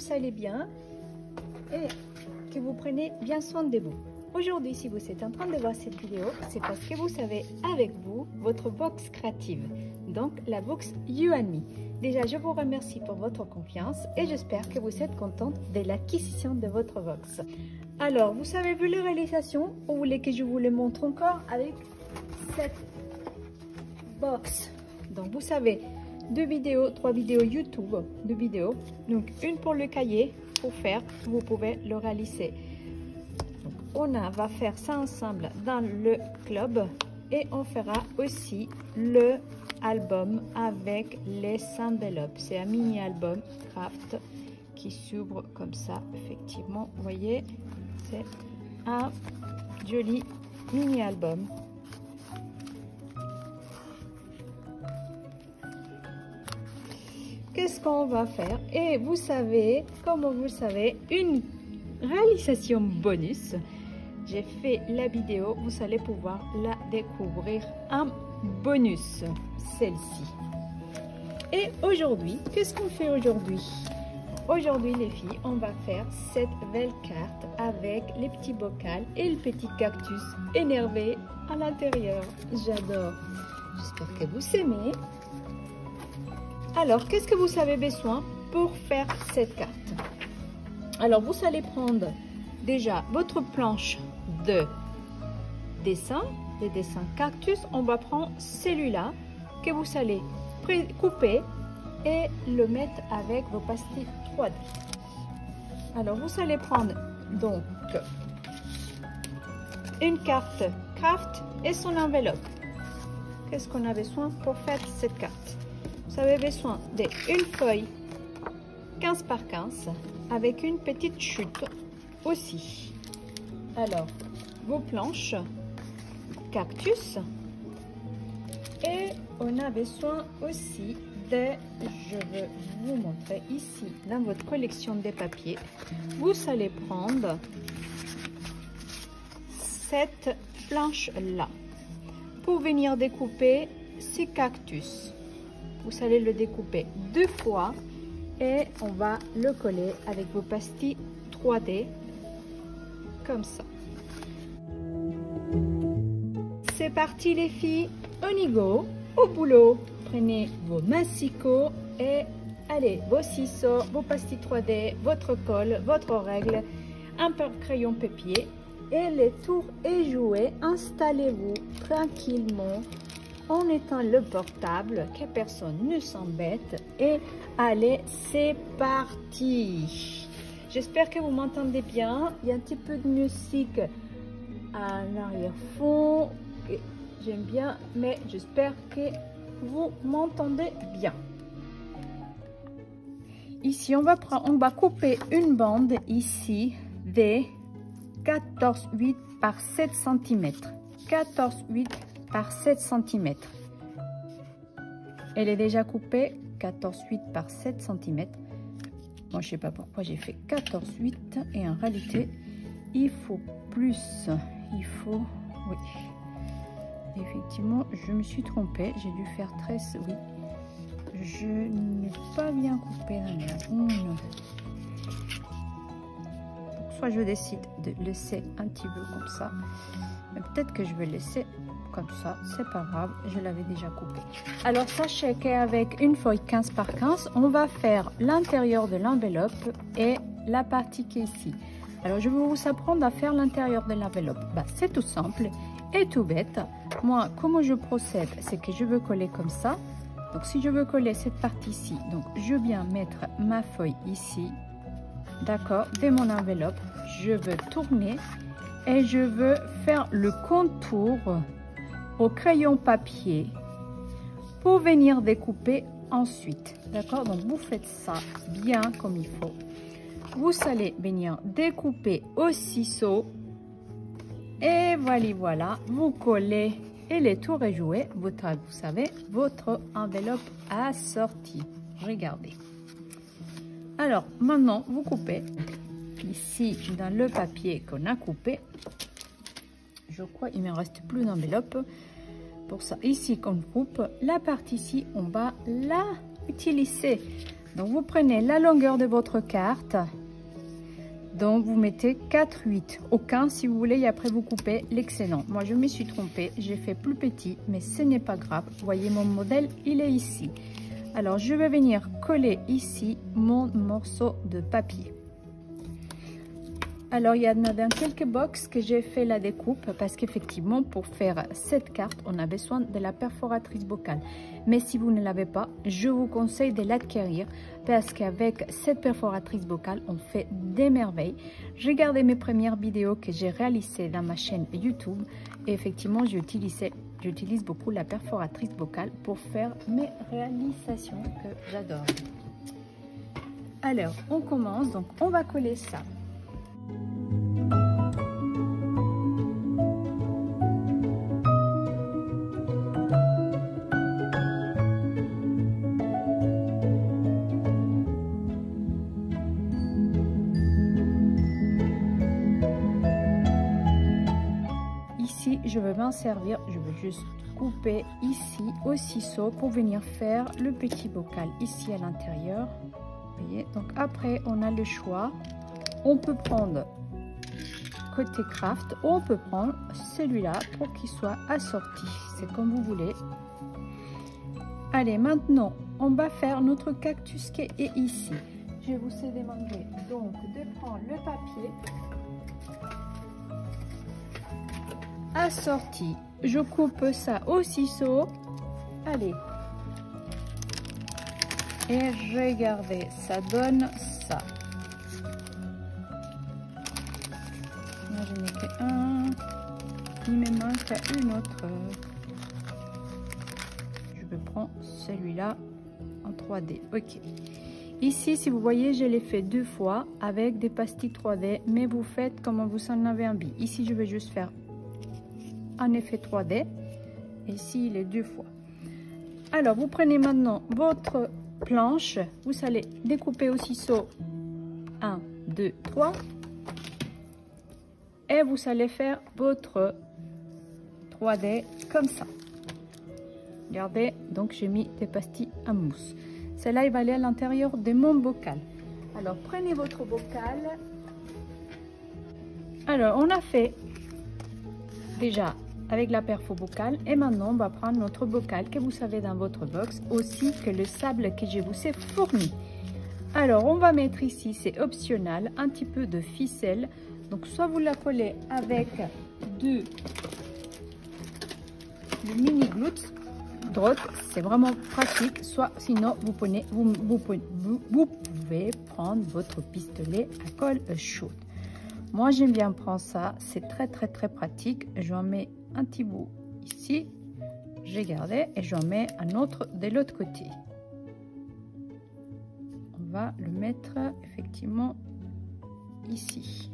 vous allez bien et que vous prenez bien soin de vous. Aujourd'hui, si vous êtes en train de voir cette vidéo, c'est parce que vous avez avec vous votre box créative, donc la box You and Me. Déjà, je vous remercie pour votre confiance et j'espère que vous êtes contente de l'acquisition de votre box. Alors, vous avez vu la réalisation ou vous voulez que je vous le montre encore avec cette box? Donc, vous savez, 2 vidéos, 3 vidéos YouTube, 2 vidéos. Donc, une pour le cahier, pour faire, vous pouvez le réaliser. On va faire ça ensemble dans le club et on fera aussi le album avec les enveloppes. C'est un mini album craft qui s'ouvre comme ça. Effectivement, vous voyez, c'est un joli mini album. Qu'est-ce qu'on va faire? Et vous savez, comme vous le savez, une réalisation bonus. J'ai fait la vidéo, vous allez pouvoir la découvrir en bonus, celle-ci. Et aujourd'hui, qu'est-ce qu'on fait aujourd'hui? Aujourd'hui, les filles, on va faire cette belle carte avec les petits bocals et le petit cactus énervé à l'intérieur. J'adore. J'espère que vous aimez. Alors, qu'est-ce que vous avez besoin pour faire cette carte? Alors, vous allez prendre déjà votre planche de dessin, les dessins cactus. On va prendre celui-là que vous allez couper et le mettre avec vos pastilles 3D. Alors, vous allez prendre donc une carte craft et son enveloppe. Qu'est-ce qu'on a besoin pour faire cette carte? Vous avez besoin d'une feuille 15 par 15 avec une petite chute aussi. Alors, vos planches cactus et on a besoin aussi de, je vais vous montrer ici dans votre collection de papiers, vous allez prendre cette planche là pour venir découper ces cactus. Vous allez le découper 2 fois et on va le coller avec vos pastilles 3D comme ça. C'est parti les filles, on y go, au boulot. Prenez vos massicots et allez, vos ciseaux, vos pastilles 3D, votre colle, votre règle, un crayon papier et le tour est joué. Installez-vous tranquillement en éteint le portable, que personne ne s'embête et allez, c'est parti. J'espère que vous m'entendez bien. Il y a un petit peu de musique à l'arrière-fond. J'aime bien, mais j'espère que vous m'entendez bien. Ici, on va couper une bande ici de 14,8 par 7 cm. 14,8 par 7 cm. Elle est déjà coupée 14,8 par 7 cm. Moi, je sais pas pourquoi j'ai fait 14,8 et en réalité, il faut plus. Il faut, oui. Effectivement, je me suis trompée. J'ai dû faire 13, oui. Je n'ai pas bien coupé dans la une. Soit je décide de laisser un petit peu comme ça. Mais peut-être que je vais laisser comme ça, c'est pas grave, je l'avais déjà coupé. Alors sachez qu'avec une feuille 15 par 15, on va faire l'intérieur de l'enveloppe et la partie qui est ici. Alors je vais vous apprendre à faire l'intérieur de l'enveloppe. C'est tout simple et tout bête. Moi, comment je procède, c'est que je veux coller comme ça. Donc si je veux coller cette partie ici, donc je viens mettre ma feuille ici, d'accord, de mon enveloppe, je veux tourner et je veux faire le contour au crayon papier pour venir découper ensuite, d'accord. Donc vous faites ça bien comme il faut. Vous allez venir découper au ciseau et voilà, vous collez et le tour est joué. Vous savez, votre enveloppe assortie. Regardez. Alors maintenant vous coupez ici dans le papier qu'on a coupé. Je crois il ne me reste plus d'enveloppe pour ça. Ici qu'on coupe la partie ici, on va la utiliser Donc vous prenez la longueur de votre carte. Donc vous mettez 4/8, aucun si vous voulez et après vous coupez l'excédent. Moi je me suis trompée, j'ai fait plus petit, mais ce n'est pas grave. Vous voyez mon modèle, il est ici. Alors je vais venir coller ici mon morceau de papier. Alors il y en a dans quelques box que j'ai fait la découpe parce qu'effectivement pour faire cette carte on a besoin de la perforatrice bocal. Mais si vous ne l'avez pas, je vous conseille de l'acquérir parce qu'avec cette perforatrice bocal on fait des merveilles. Regardez mes premières vidéos que j'ai réalisées dans ma chaîne YouTube et effectivement j'utilise beaucoup la perforatrice bocal pour faire mes réalisations que j'adore. Alors on commence, donc on va coller ça. Ici, je vais m'en servir, je vais juste couper ici au ciseau pour venir faire le petit bocal ici à l'intérieur. Vous voyez, donc après on a le choix. On peut prendre côté craft ou on peut prendre celui-là pour qu'il soit assorti. C'est comme vous voulez. Allez, maintenant, on va faire notre cactus qui est ici. Je vous ai demandé donc de prendre le papier assorti. Je coupe ça au ciseau. Allez. Et regardez, ça donne ça. Je n'ai qu'un, il me manque une autre. Je vais prendre celui-là en 3D. Ok. Ici, si vous voyez, je l'ai fait 2 fois avec des pastilles 3D, mais vous faites comme vous en avez envie. Ici, je vais juste faire un effet 3D. Ici, il est 2 fois. Alors, vous prenez maintenant votre planche. Vous allez découper au ciseau 1, 2, 3. Et vous allez faire votre 3D comme ça. Regardez, donc j'ai mis des pastilles à mousse. Celle-là, il va aller à l'intérieur de mon bocal. Alors, prenez votre bocal. Alors, on a fait déjà avec la perfo bocal. Et maintenant, on va prendre notre bocal que vous avez dans votre box, aussi que le sable que je vous ai fourni. Alors, on va mettre ici, c'est optionnel, un petit peu de ficelle. Donc, soit vous la collez avec le mini glute, c'est vraiment pratique. Soit sinon, vous pouvez prendre votre pistolet à colle chaude. Moi, j'aime bien prendre ça. C'est très pratique. J'en mets un petit bout ici. J'ai gardé et j'en mets un autre de l'autre côté. On va le mettre effectivement ici.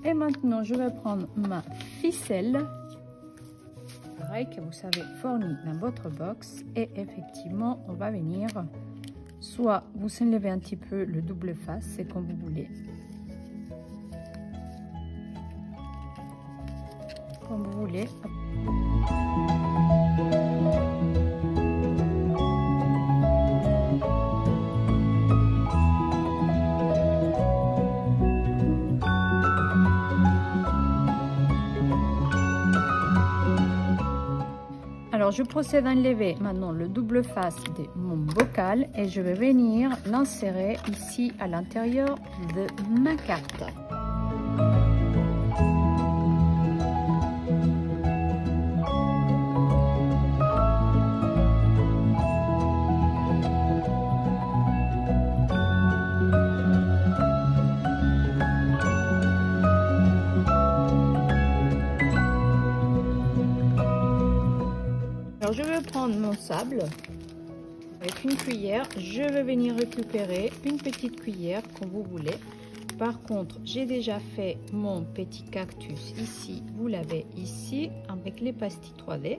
Et maintenant, je vais prendre ma ficelle, pareil que vous avez fourni dans votre box. Et effectivement, on va venir, soit vous enlevez un petit peu le double face, c'est comme vous voulez. Comme vous voulez. Alors, je procède à enlever maintenant le double face de mon bocal et je vais venir l'insérer ici à l'intérieur de ma carte. Alors, je vais prendre mon sable avec une cuillère. Je vais venir récupérer une petite cuillère comme vous voulez. Par contre, j'ai déjà fait mon petit cactus ici. Vous l'avez ici avec les pastilles 3D.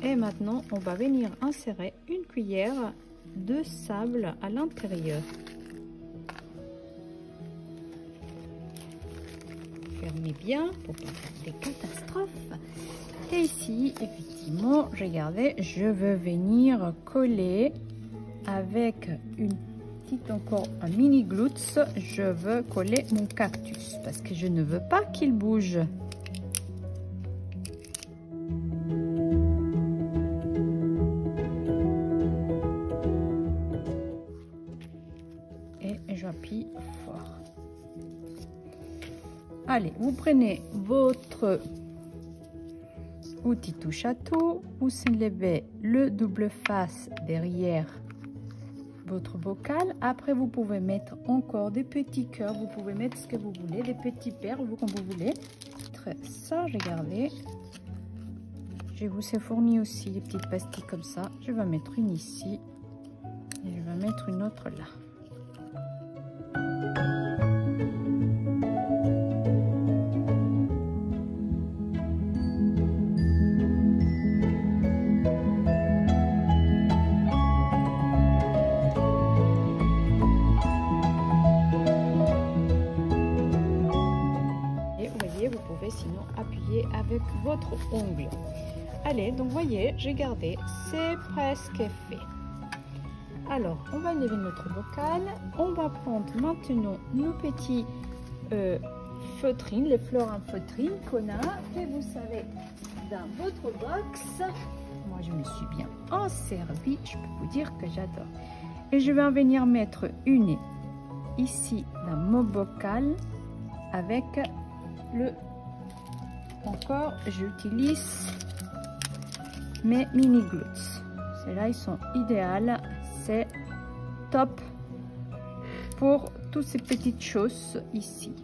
Et maintenant, on va venir insérer une cuillère de sable à l'intérieur. fermez bien pour pas faire des catastrophes. Et ici, effectivement, regardez, je veux venir coller avec une petite, encore un mini glutes. Je veux coller mon cactus parce que je ne veux pas qu'il bouge. Et j'appuie fort. Allez, vous prenez votre outil touche à tout, vous soulevez le double face derrière votre bocal. Après, vous pouvez mettre encore des petits cœurs, vous pouvez mettre ce que vous voulez, des petits perles, comme vous voulez. Ça, regardez. Je vous ai fourni aussi des petites pastilles comme ça. Je vais mettre une ici et je vais mettre une autre là. Vous pouvez sinon appuyer avec votre ongle. Allez, donc voyez, j'ai gardé, c'est presque fait. Alors, on va lever notre bocal. On va prendre maintenant nos petits feutrines, les fleurs en feutrine qu'on a, que vous savez, dans votre box. Moi, je me suis bien en servi, je peux vous dire que j'adore. Et je vais en venir mettre une ici dans mon bocal avec le... Encore, j'utilise mes mini glutes. Ceux-là, ils sont idéaux. C'est top pour toutes ces petites choses ici.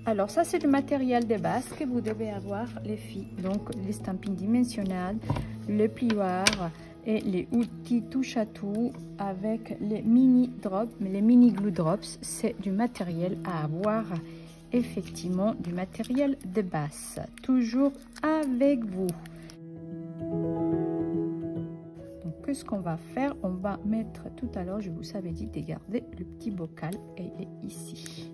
Alors, ça, c'est le matériel de base que vous devez avoir, les filles. Donc, les stampings dimensionnels, le plioir et les outils touche à tout avec les mini drops. Mais les mini glue drops, c'est du matériel à avoir, effectivement, du matériel de base. Toujours avec vous. Donc, qu'est-ce qu'on va faire? On va mettre tout à l'heure, je vous avais dit de garder le petit bocal et il est ici.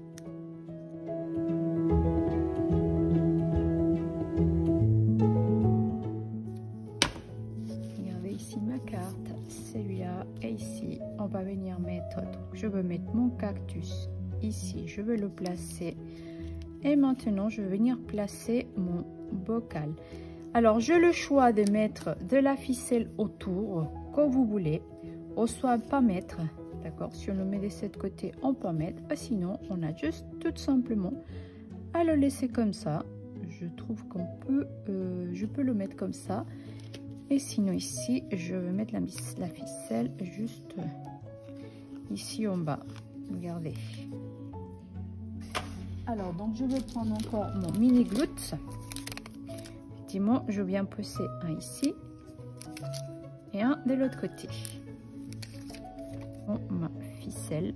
Celui-là et ici on va venir mettre, donc je veux mettre mon cactus ici, je veux le placer et maintenant je vais venir placer mon bocal. Alors j'ai le choix de mettre de la ficelle autour comme vous voulez, ou soit pas mettre, d'accord? Si on le met de ce côté on peut mettre, sinon on a juste tout simplement à le laisser comme ça. Je trouve qu'on peut je peux le mettre comme ça. Et sinon ici, je vais mettre la ficelle juste ici en bas. Regardez. Alors, donc je vais prendre encore mon mini glutes. Effectivement, je viens poser un ici et un de l'autre côté. Bon, ma ficelle.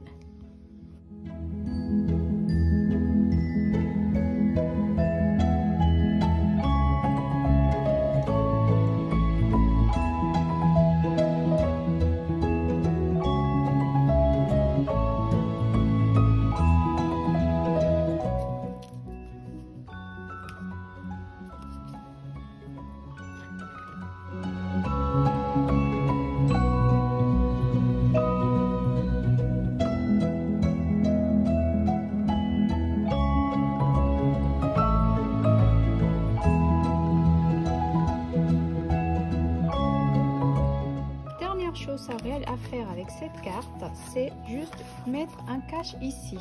Chose à faire avec cette carte, c'est juste mettre un cache ici.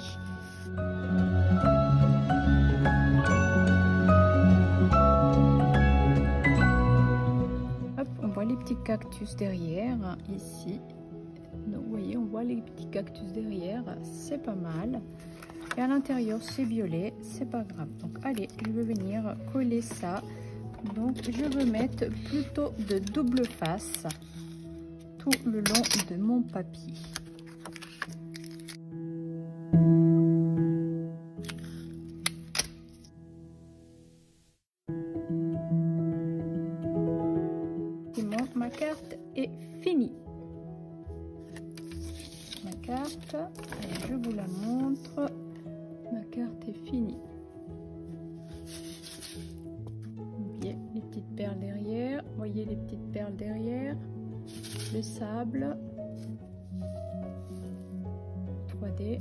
Hop, on voit les petits cactus derrière ici. Donc vous voyez, on voit les petits cactus derrière, c'est pas mal. Et à l'intérieur c'est violet, c'est pas grave. Donc allez, je vais venir coller ça. Donc je veux mettre plutôt de double face tout le long de mon papier. Ma carte est finie. carte. Allez, je vous la montre. Ma carte est finie. Voyez les petites perles derrière. Voyez les petites perles derrière. Le sable. 3D.